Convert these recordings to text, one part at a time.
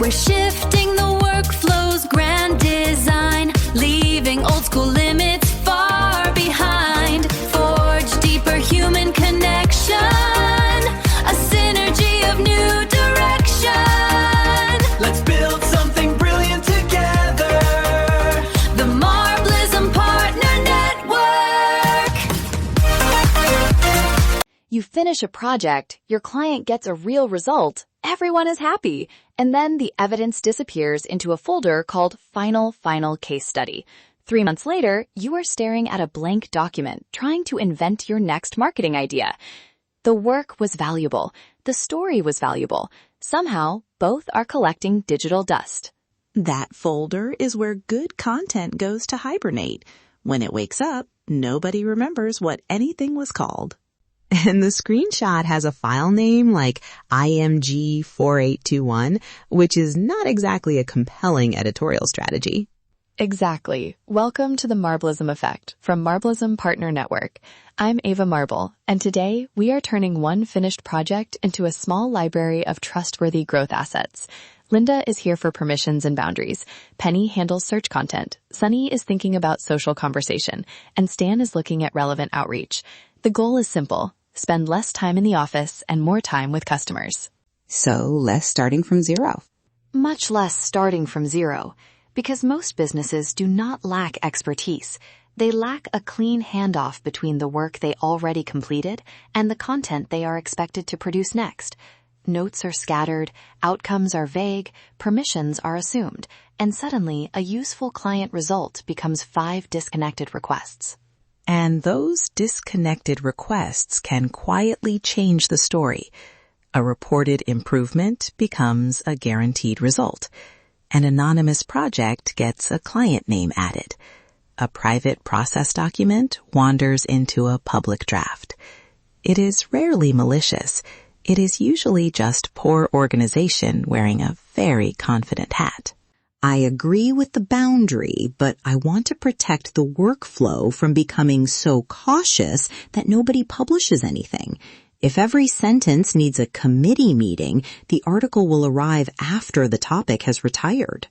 We're shifting the workflow's grand design, leaving old school limits far behind. Forge deeper human connection, a synergy of new direction. Let's build something brilliant together. The Marblism Partner Network. You finish a project, your client gets a real result, everyone is happy, and then the evidence disappears into a folder called Final Case Study. 3 months later, you are staring at a blank document, trying to invent your next marketing idea. The work was valuable. The story was valuable. Somehow, both are collecting digital dust. That folder is where good content goes to hibernate. When it wakes up, nobody remembers what anything was called. And the screenshot has a file name like IMG4821, which is not exactly a compelling editorial strategy. Exactly. Welcome to the Marblism Effect from Marblism Partner Network. I'm Eva Marble, and today we are turning one finished project into a small library of trustworthy growth assets. Linda is here for permissions and boundaries. Penny handles search content. Sonny is thinking about social conversation, and Stan is looking at relevant outreach. The goal is simple. Spend less time in the office and more time with customers. So less starting from zero. Much less starting from zero. Because most businesses do not lack expertise. They lack a clean handoff between the work they already completed and the content they are expected to produce next. Notes are scattered, outcomes are vague, permissions are assumed, and suddenly a useful client result becomes 5 disconnected requests. And those disconnected requests can quietly change the story. A reported improvement becomes a guaranteed result. An anonymous project gets a client name added. A private process document wanders into a public draft. It is rarely malicious. It is usually just poor organization wearing a very confident hat. I agree with the boundary, but I want to protect the workflow from becoming so cautious that nobody publishes anything. If every sentence needs a committee meeting, the article will arrive after the topic has retired.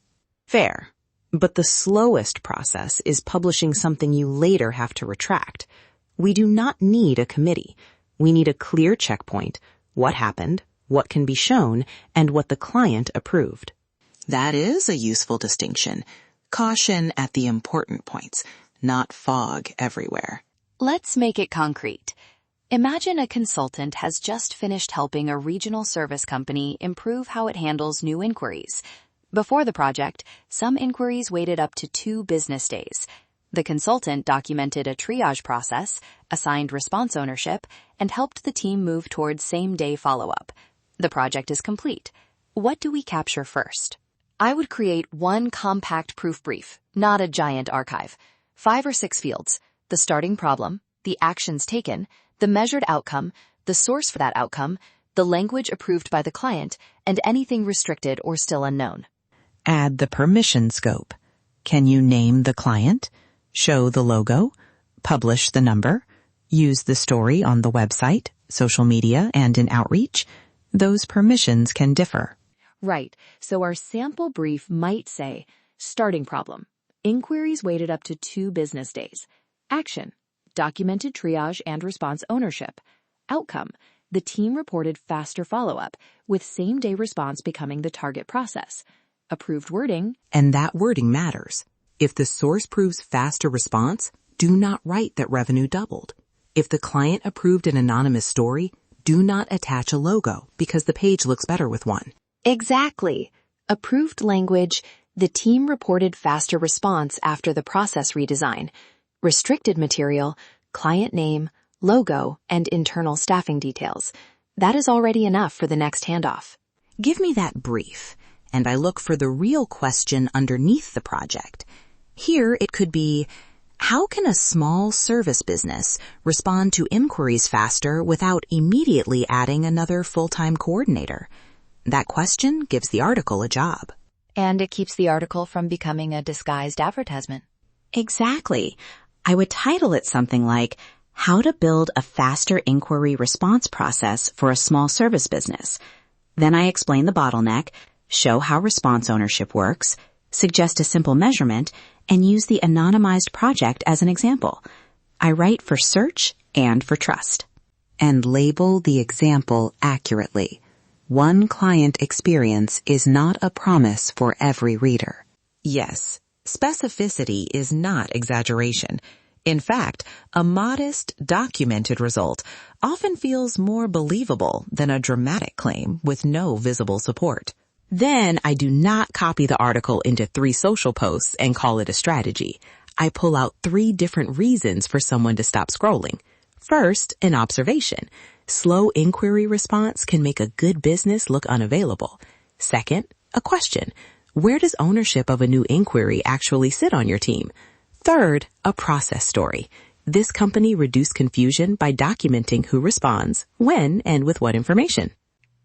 Fair. But the slowest process is publishing something you later have to retract. We do not need a committee. We need a clear checkpoint, what happened, what can be shown, and what the client approved. That is a useful distinction. Caution at the important points, not fog everywhere. Let's make it concrete. Imagine a consultant has just finished helping a regional service company improve how it handles new inquiries. Before the project, some inquiries waited up to 2 business days. The consultant documented a triage process, assigned response ownership, and helped the team move towards same-day follow-up. The project is complete. What do we capture first? I would create one compact proof brief, not a giant archive. 5 or 6 fields: the starting problem, the actions taken, the measured outcome, the source for that outcome, the language approved by the client, and anything restricted or still unknown. Add the permission scope. Can you name the client? Show the logo? Publish the number? Use the story on the website, social media, and in outreach? Those permissions can differ. Right, so our sample brief might say, starting problem, inquiries waited up to 2 business days. Action, documented triage and response ownership. Outcome, the team reported faster follow-up, with same-day response becoming the target process. Approved wording. And that wording matters. If the source proves faster response, do not write that revenue doubled. If the client approved an anonymous story, do not attach a logo because the page looks better with one. Exactly. Approved language, the team reported faster response after the process redesign. Restricted material, client name, logo, and internal staffing details. That is already enough for the next handoff. Give me that brief, and I look for the real question underneath the project. Here it could be, how can a small service business respond to inquiries faster without immediately adding another full-time coordinator? That question gives the article a job. And it keeps the article from becoming a disguised advertisement. Exactly. I would title it something like, How to Build a Faster Inquiry Response Process for a Small Service Business. Then I explain the bottleneck, show how response ownership works, suggest a simple measurement, and use the anonymized project as an example. I write for search and for trust. And label the example accurately. One client experience is not a promise for every reader. Yes, specificity is not exaggeration. In fact, a modest, documented result often feels more believable than a dramatic claim with no visible support. Then I do not copy the article into 3 social posts and call it a strategy. I pull out 3 different reasons for someone to stop scrolling. First, an observation. Slow inquiry response can make a good business look unavailable. Second, a question. Where does ownership of a new inquiry actually sit on your team? Third, a process story. This company reduced confusion by documenting who responds, when, and with what information.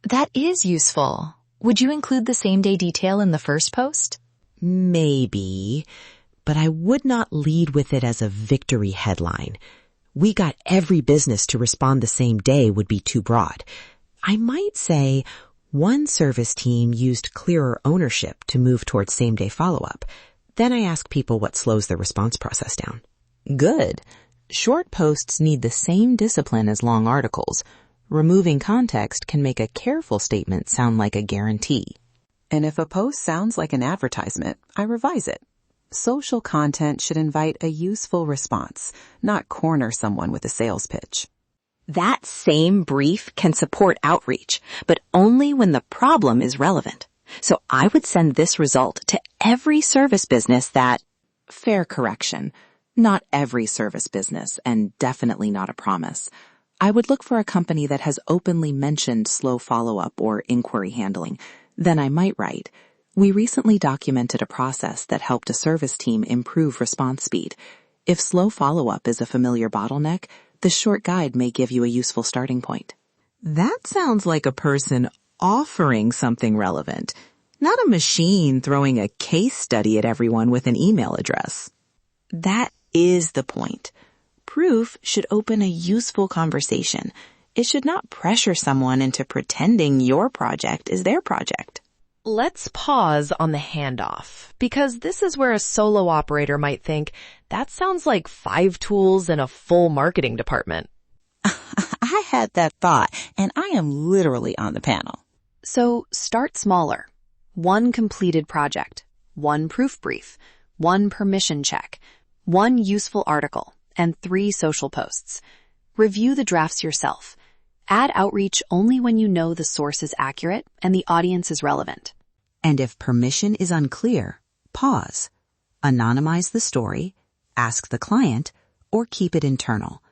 That is useful. Would you include the same-day detail in the first post? Maybe, but I would not lead with it as a victory headline. We got every business to respond the same day would be too broad. I might say one service team used clearer ownership to move towards same-day follow-up. Then I ask people what slows their response process down. Good. Short posts need the same discipline as long articles. Removing context can make a careful statement sound like a guarantee. And if a post sounds like an advertisement, I revise it. Social content should invite a useful response, not corner someone with a sales pitch. That same brief can support outreach, but only when the problem is relevant. So I would send this result to every service business that... Fair correction. Not every service business, and definitely not a promise. I would look for a company that has openly mentioned slow follow-up or inquiry handling. Then I might write, we recently documented a process that helped a service team improve response speed. If slow follow-up is a familiar bottleneck, the short guide may give you a useful starting point. That sounds like a person offering something relevant, not a machine throwing a case study at everyone with an email address. That is the point. Proof should open a useful conversation. It should not pressure someone into pretending your project is their project. Let's pause on the handoff, because this is where a solo operator might think, that sounds like 5 tools and a full marketing department. I had that thought, and I am literally on the panel. So start smaller. 1 completed project, 1 proof brief, 1 permission check, 1 useful article, and 3 social posts. Review the drafts yourself. Add outreach only when you know the source is accurate and the audience is relevant. And if permission is unclear, pause. Anonymize the story, ask the client, or keep it internal.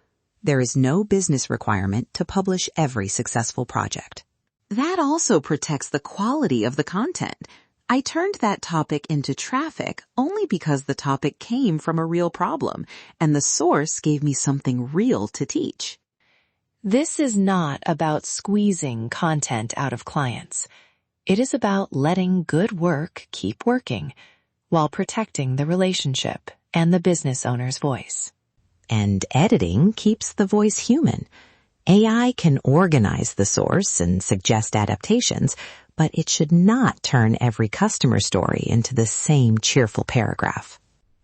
There is no business requirement to publish every successful project. That also protects the quality of the content. I turned that topic into traffic only because the topic came from a real problem, and the source gave me something real to teach. This is not about squeezing content out of clients. It is about letting good work keep working while protecting the relationship and the business owner's voice. And editing keeps the voice human. AI can organize the source and suggest adaptations, but it should not turn every customer story into the same cheerful paragraph.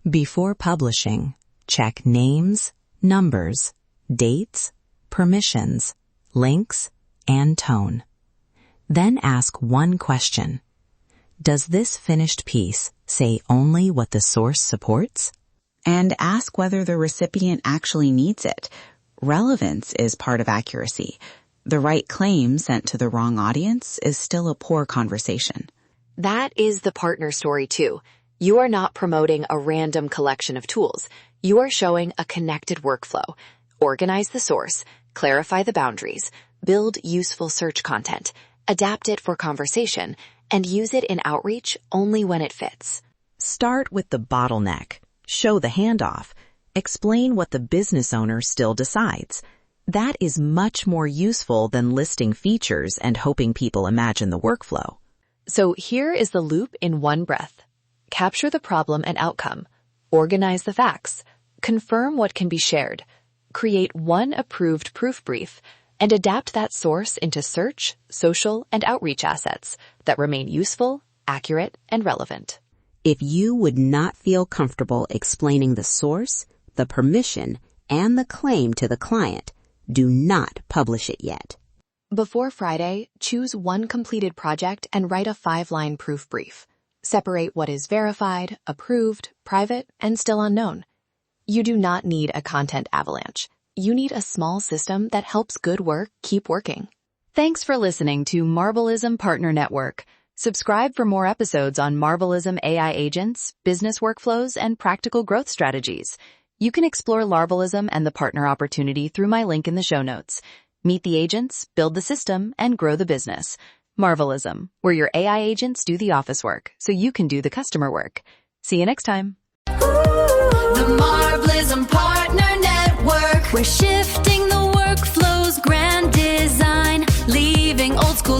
Before publishing, check names, numbers, dates, permissions, links, and tone. Then ask one question. Does this finished piece say only what the source supports? And ask whether the recipient actually needs it. Relevance is part of accuracy. The right claim sent to the wrong audience is still a poor conversation. That is the partner story too. You are not promoting a random collection of tools. You are showing a connected workflow. Organize the source, clarify the boundaries, build useful search content, adapt it for conversation, and use it in outreach only when it fits. Start with the bottleneck. Show the handoff. Explain what the business owner still decides. That is much more useful than listing features and hoping people imagine the workflow. So here is the loop in one breath. Capture the problem and outcome. Organize the facts. Confirm what can be shared. Create 1 approved proof brief. and adapt that source into search, social, and outreach assets that remain useful, accurate, and relevant. If you would not feel comfortable explaining the source, the permission, and the claim to the client, do not publish it yet. Before Friday, choose one completed project and write a 5-line proof brief. Separate what is verified, approved, private, and still unknown. You do not need a content avalanche. You need a small system that helps good work keep working. Thanks for listening to Marbleism Partner Network. Subscribe for more episodes on Marbleism AI agents, business workflows, and practical growth strategies. You can explore Marbleism and the partner opportunity through my link in the show notes. Meet the agents, build the system, and grow the business. Marbleism, where your AI agents do the office work so you can do the customer work. See you next time. The Marbleism Partner Network. We're shifting the workflow's grand design, leaving old school